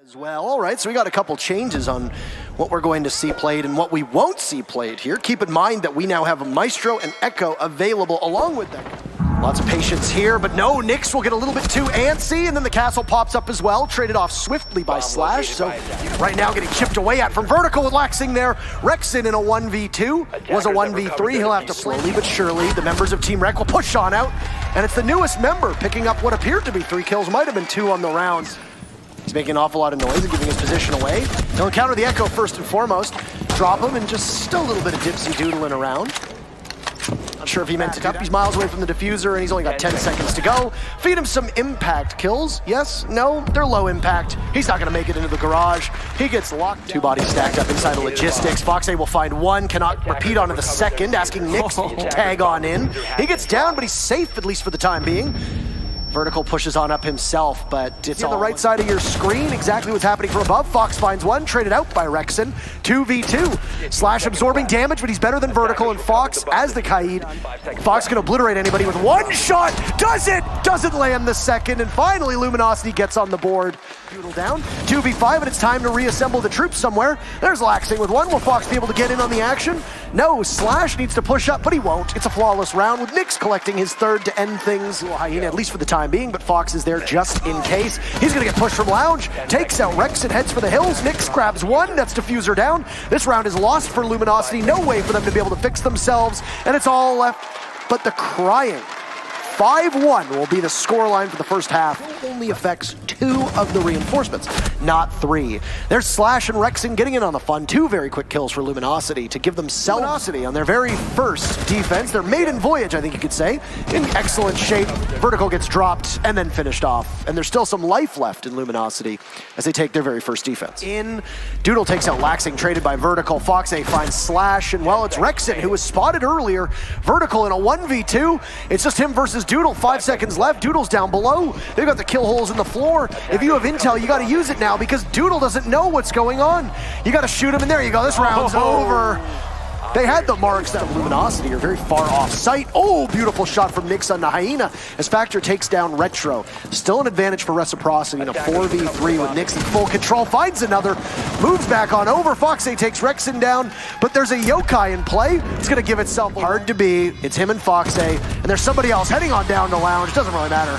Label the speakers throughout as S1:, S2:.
S1: As well. All right, so we got a couple changes on what we're going to see played and what we won't see played here. Keep in mind that we now have a Maestro and Echo available along with that. Lots of patience here, but no, Nyx will get a little bit too antsy, and then the castle pops up as well, traded off swiftly by Slash. So right now getting chipped away at from Vertical with Laxing there. Rexin in a 1v2, was a 1v3. He'll have to slowly but surely, the members of Team Rec will push on out, and it's the newest member picking up what appeared to be 3 kills, might have been 2 on the rounds. He's making an awful lot of noise and giving his position away. He'll encounter the Echo first and foremost, drop him, and just a little bit of dipsy doodling around. Not sure if he meant to up. He's miles away from the diffuser, and he's only got 10 seconds to go. Feed him some impact kills. Yes? No? They're low impact. He's not going to make it into the garage. He gets locked. 2 bodies stacked up inside of logistics. Foxay will find 1, cannot repeat onto the second, asking Nyx to tag on in. He gets down, but he's safe, at least for the time being. Vertical pushes on up himself, but it's on the right side of your screen, exactly what's happening from above. Fox finds 1, traded out by Rexin. 2v2. Slash absorbing damage, but he's better than Vertical, and Fox as the Kaid. Fox can obliterate anybody with 1 shot. Does it? Doesn't land the second, and finally Luminosity gets on the board. Doodle down. 2v5, and it's time to reassemble the troops somewhere. There's Laxing with 1. Will Fox be able to get in on the action? No, Slash needs to push up, but he won't. It's a flawless round with Nyx collecting his 3rd to end things. Hyena, at least for the time being, but Fox is there just in case. He's gonna get pushed from Lounge, takes out Rex and heads for the hills. Nyx grabs 1, that's diffuser down. This round is lost for Luminosity. No way for them to be able to fix themselves, and it's all left but the crying. 5-1 will be the scoreline for the first half. Only affects 2 of the reinforcements, not 3. There's Slash and Rexin getting in on the fun. 2 very quick kills for Luminosity to give themselves Luminosity on their very first defense. Their maiden voyage, I think you could say, in excellent shape. Vertical gets dropped and then finished off. And there's still some life left in Luminosity as they take their very first defense. Doodle takes out Laxing, traded by Vertical. Foxay finds Slash, and well, it's Rexin who was spotted earlier. Vertical in a 1v2. It's just him versus Doodle. 5 seconds left. Doodle's down below. They've got the kill holes in the floor. If you have intel, you got to use it now because Doodle doesn't know what's going on. You got to shoot him, and there you go. This round's over. They had the marks that Luminosity are very far off site. Oh, beautiful shot from Nyx on the Hyena as Factor takes down Retro. Still an advantage for Reciprocity in a 4v3 with Nyx in full control. Finds another, moves back on over. Foxay takes Rexin down, but there's a Yokai in play. It's going to give itself hard to be. It's him and Foxay, and there's somebody else heading on down to Lounge. Doesn't really matter.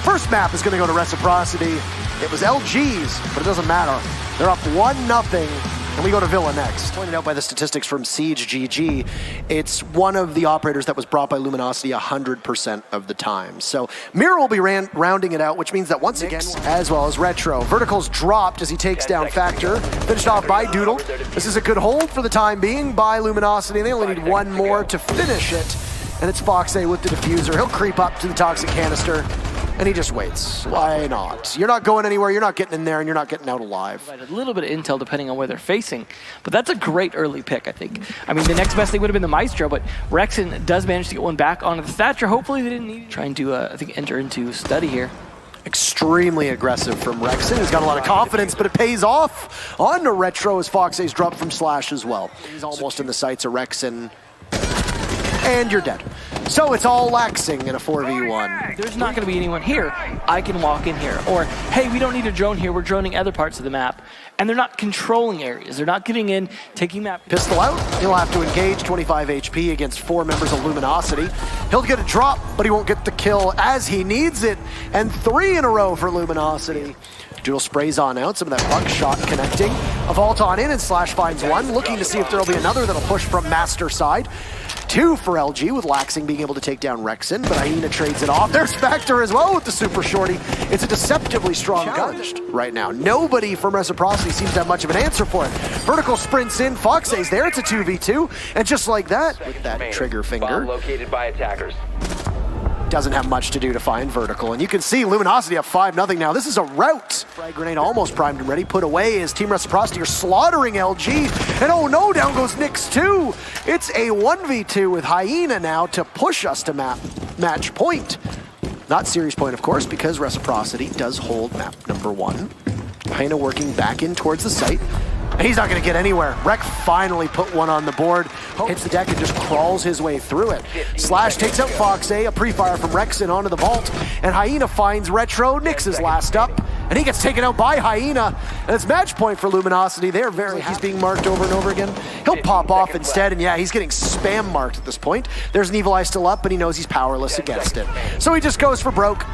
S1: First map is going to go to Reciprocity. It was LG's, but it doesn't matter. They're up 1-0. And we go to Villa next. Pointed out by the statistics from SiegeGG, it's one of the operators that was brought by Luminosity 100% of the time. So Mirror will be rounding it out, which means that once again, as well as Retro. Vertical's dropped as he takes down Factor, finished off by Doodle. This is a good hold for the time being by Luminosity. They only need 1 more to finish it. And it's Foxay with the diffuser. He'll creep up to the toxic canister, and he just waits. Why not? You're not going anywhere, you're not getting in there, and you're not getting out alive.
S2: A little bit of intel depending on where they're facing, but that's a great early pick, I think. I mean, the next best thing would have been the Maestro, but Rexin does manage to get 1 back onto the Thatcher. Hopefully they didn't need to trying to, I think, enter into study here.
S1: Extremely aggressive from Rexin. He's got a lot of confidence, but it pays off. On to Retro as Foxay's dropped from Slash as well. He's almost in the sights of Rexin. And you're dead. So it's all Laxing in a 4v1.
S2: There's not going to be anyone here. I can walk in here. Or, hey, we don't need a drone here. We're droning other parts of the map. And they're not controlling areas. They're not getting in, taking map.
S1: Pistol out. He'll have to engage 25 HP against 4 members of Luminosity. He'll get a drop, but he won't get the kill as he needs it. And 3 in a row for Luminosity. Doodle sprays on out, some of that buckshot connecting. A vault on in, and Slash finds 1, looking to see if there'll be another that'll push from Master side. 2 for LG, with Laxing being able to take down Rexin, but Hyena trades it off. There's Factor as well with the super shorty. It's a deceptively strong gun right now. Nobody from Reciprocity seems to have much of an answer for it. Vertical sprints in, Foxay's there, it's a 2v2, and just like that, with that trigger finger.
S3: Located by attackers.
S1: Doesn't have much to do to find Vertical, and you can see Luminosity up 5-0 now. This is a rout. Frag grenade almost primed and ready, put away as Team Reciprocity are slaughtering LG, and oh no, down goes Nyx too. It's a 1v2 with Hyena now to push us to match point. Not series point, of course, because Reciprocity does hold map number 1. Hyena working back in towards the site. And he's not going to get anywhere. Rec finally put 1 on the board, hits the deck and just crawls his way through it. Slash takes out Foxay, a pre-fire from Rexin onto the vault, and Hyena finds Retro. Nyx is last up. and he gets taken out by Hyena, and it's match point for Luminosity. They're very happy. He's being marked over and over again. He'll pop off instead, and yeah, he's getting spam marked at this point. There's an Evil Eye still up, but he knows he's powerless against it. So he just goes for broke,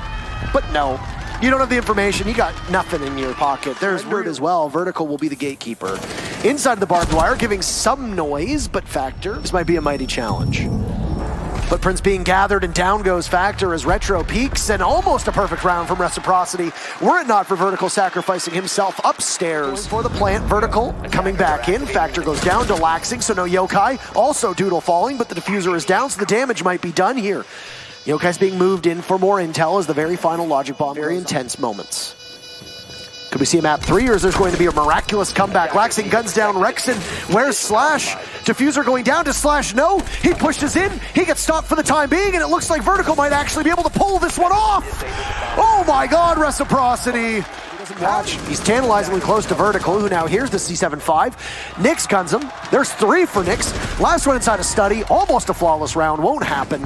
S1: but no. You don't have the information, you got nothing in your pocket. There's Word as well. Vertical will be the gatekeeper. Inside the barbed wire, giving some noise, but Factor. This might be a mighty challenge. Footprints being gathered, and down goes Factor as Retro peaks, and almost a perfect round from Reciprocity. Were it not for Vertical sacrificing himself upstairs for the plant. Vertical coming back in. Factor goes down to Laxing, so no Yokai. Also Doodle falling, but the diffuser is down, so the damage might be done here. Yokai's being moved in for more intel as the very final logic bomb. Very intense moments. Could we see a map 3, or is there going to be a miraculous comeback? Laxing guns down Rexen. Where's Slash? Diffuser going down to Slash. No, he pushes in. He gets stopped for the time being, and it looks like Vertical might actually be able to pull this one off. Oh my God, Reciprocity. Watch. He's tantalizingly close to Vertical, who now hears the C75. Nyx guns him. There's 3 for Nyx. Last one inside a study. Almost a flawless round. Won't happen.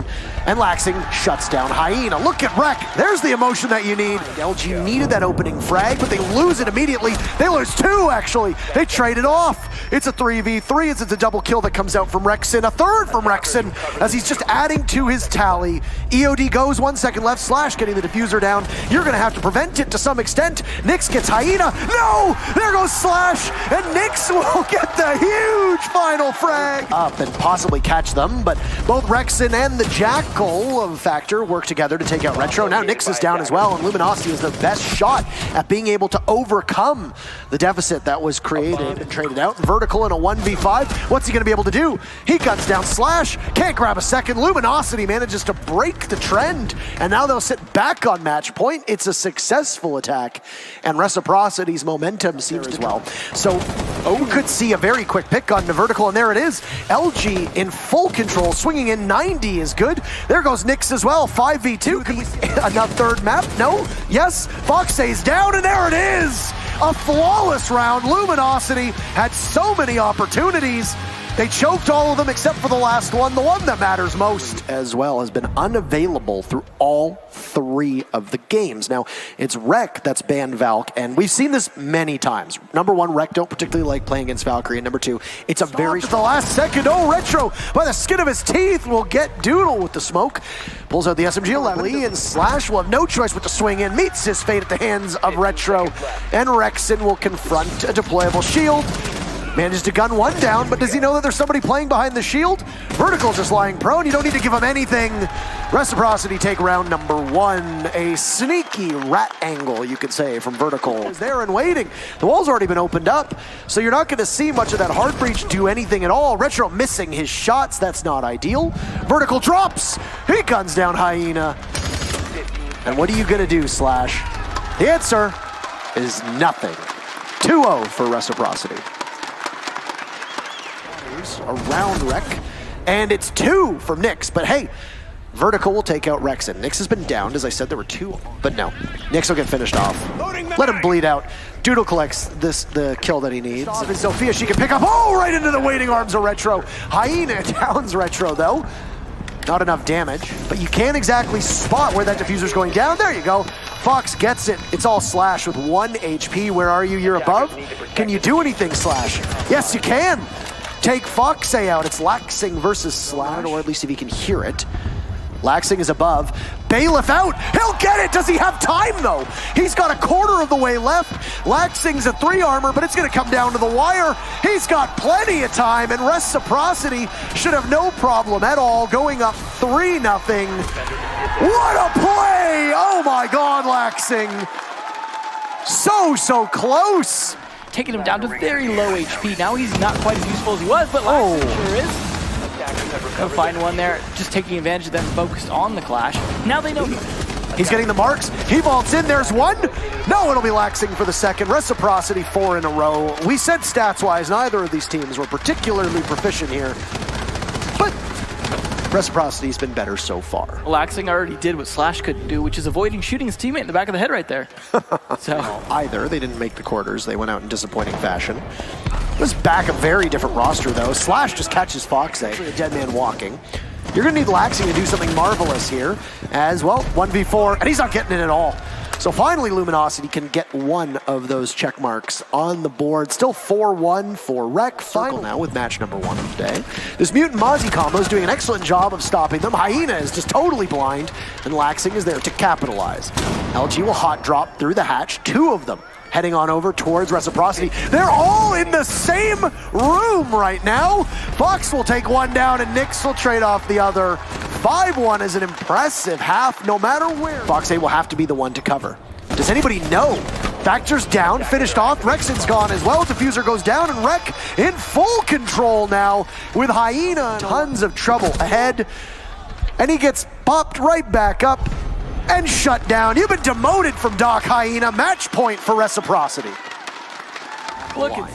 S1: And Laxing shuts down Hyena. Look at Rec. There's the emotion that you need. LG needed that opening frag, but they lose it immediately. They lose 2, actually. They trade it off. It's a 3v3. It's a double kill that comes out from Rexen. A third from Rexen as he's just adding to his tally. EOD goes, 1 second left. Slash getting the diffuser down. You're going to have to prevent it to some extent. Nyx gets Hyena. No! There goes Slash, and Nyx will get the huge final frag up and possibly catch them, but both Rexen and the Jackal of Factor work together to take out Retro. Now Nyx is down as well, and Luminosity is the best shot at being able to overcome the deficit that was created and traded out. Vertical in a 1v5. What's he going to be able to do? He guns down Slash. Can't grab a second. Luminosity manages to break the trend, and now they'll sit back on match point. It's a successful attack, and Reciprocity's momentum seems as well. So O could see a very quick pick on the Vertical, and there it is. LG in full control, swinging in 90 is good. There goes Nyx as well, 5v2. Could we see another third map? No? Yes? Fox stays down, and there it is! A flawless round. Luminosity had so many opportunities. They choked all of them except for the last one, the one that matters most as well, has been unavailable through all 3 of the games. Now, it's Rec that's banned Valk, and we've seen this many times. Number 1, Rec don't particularly like playing against Valkyrie, and number 2, it's a very... At the last second, oh, Retro, by the skin of his teeth, will get Doodle with the smoke. Pulls out the SMG-11, and Slash will have no choice but to swing in, meets his fate at the hands of Retro, and Rexen will confront a deployable shield. Manages to gun 1 down, but does he know that there's somebody playing behind the shield? Vertical just lying prone. You don't need to give him anything. Reciprocity take round number 1. A sneaky rat angle, you could say, from Vertical. Is there and waiting. The wall's already been opened up, so you're not going to see much of that hard breach do anything at all. Retro missing his shots. That's not ideal. Vertical drops. He guns down Hyena. And what are you going to do, Slash? The answer is nothing. 2-0 for Reciprocity. Around Rec, and it's 2 from Nyx, but hey, Vertical will take out Rexen. Nyx has been downed, as I said, there were 2, but no, Nyx will get finished off. Let him bleed out. Doodle collects the kill that he needs. And Sophia, she can pick up, oh, right into the waiting arms of Retro. Hyena downs Retro, though. Not enough damage, but you can't exactly spot where that diffuser's going down. There you go. Fox gets it. It's all Slash with 1 HP. Where are you? You're above? Can you do anything, Slash? Yes, you can. Take Foxay out. It's Laxing versus Slash, or at least if he can hear it. Laxing is above. Bailiff out. He'll get it. Does he have time, though? He's got a quarter of the way left. Laxing's a 3 armor, but it's going to come down to the wire. He's got plenty of time, and Reciprocity should have no problem at all going up 3-0. What a play! Oh, my God, Laxing. So close.
S2: Taking him down to very low HP. Now he's not quite as useful as he was, but Laxing sure is. Go find one there, just taking advantage of them focused on the clash. Now they know
S1: he's getting the marks. He vaults in, there's 1. No, it'll be Laxing for the second. Reciprocity 4 in a row. We said stats-wise, neither of these teams were particularly proficient here, but Reciprocity's been better so far.
S2: Laxing already did what Slash couldn't do, which is avoiding shooting his teammate in the back of the head right there. So
S1: either they didn't make the quarters, they went out in disappointing fashion. This back a very different roster though. Slash just catches Foxay, a dead man walking. You're gonna need Laxing to do something marvelous here as well. 1v4, and he's not getting it at all. So finally, Luminosity can get one of those check marks on the board. Still 4-1 for Rec. Final now with match number 1 of the day. This Mutant Mozzie combo is doing an excellent job of stopping them. Hyena is just totally blind, and Laxing is there to capitalize. LG will hot drop through the hatch, 2 of them heading on over towards Reciprocity. They're all in the same room right now. Fox will take one down, and Nyx will trade off the other. 5-1 is an impressive half, no matter where. Fox A will have to be the one to cover. Does anybody know? Factor's down, finished off. Rexon's gone as well. Diffuser goes down, and Rec in full control now with Hyena. Tons of trouble ahead, and he gets popped right back up and shut down. You've been demoted from Doc, Hyena. Match point for Reciprocity.
S2: Look at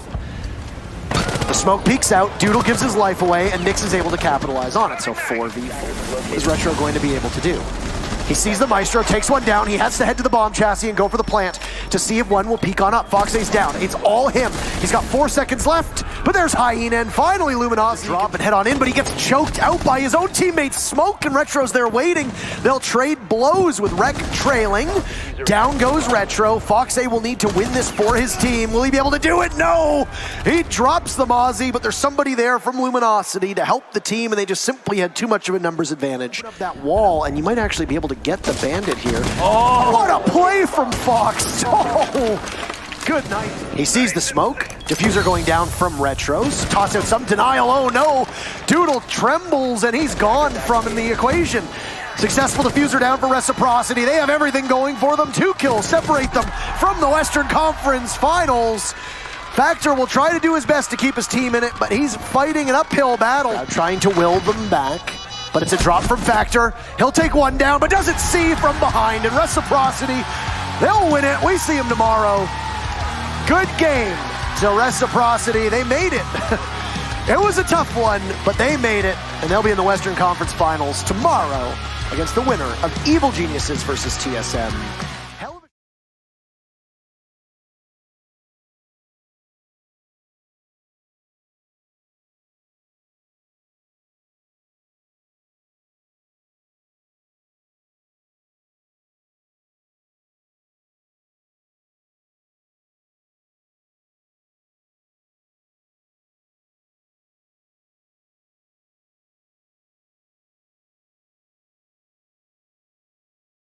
S1: the smoke peeks out, Doodle gives his life away, and Nyx is able to capitalize on it. So 4v4. What is Retro going to be able to do? He sees the Maestro, takes one down. He has to head to the bomb chassis and go for the plant to see if one will peek on up. Fox A's down. It's all him. He's got 4 seconds left, but there's Hyena, and finally Luminosity drop and head on in, but he gets choked out by his own teammates. Smoke and Retro's there waiting. They'll trade blows with Rec trailing. Down goes Retro. Fox A will need to win this for his team. Will he be able to do it? No! He drops the Mozzie, but there's somebody there from Luminosity to help the team, and they just simply had too much of a numbers advantage. Put up that wall, and you might actually be able to get the Bandit here. Oh, what a play from Fox! Oh, good night. He sees the smoke. Diffuser going down from Retros. Toss out some denial. Oh no! Doodle trembles, and he's gone from in the equation. Successful diffuser down for Reciprocity. They have everything going for them. 2 kills separate them from the Western Conference Finals. Factor will try to do his best to keep his team in it, but he's fighting an uphill battle. Trying to will them back, but it's a drop from Factor. He'll take one down, but doesn't see from behind. And Reciprocity, they'll win it. We see him tomorrow. Good game to Reciprocity. They made it. It was a tough one, but they made it, and they'll be in the Western Conference Finals tomorrow against the winner of Evil Geniuses versus TSM.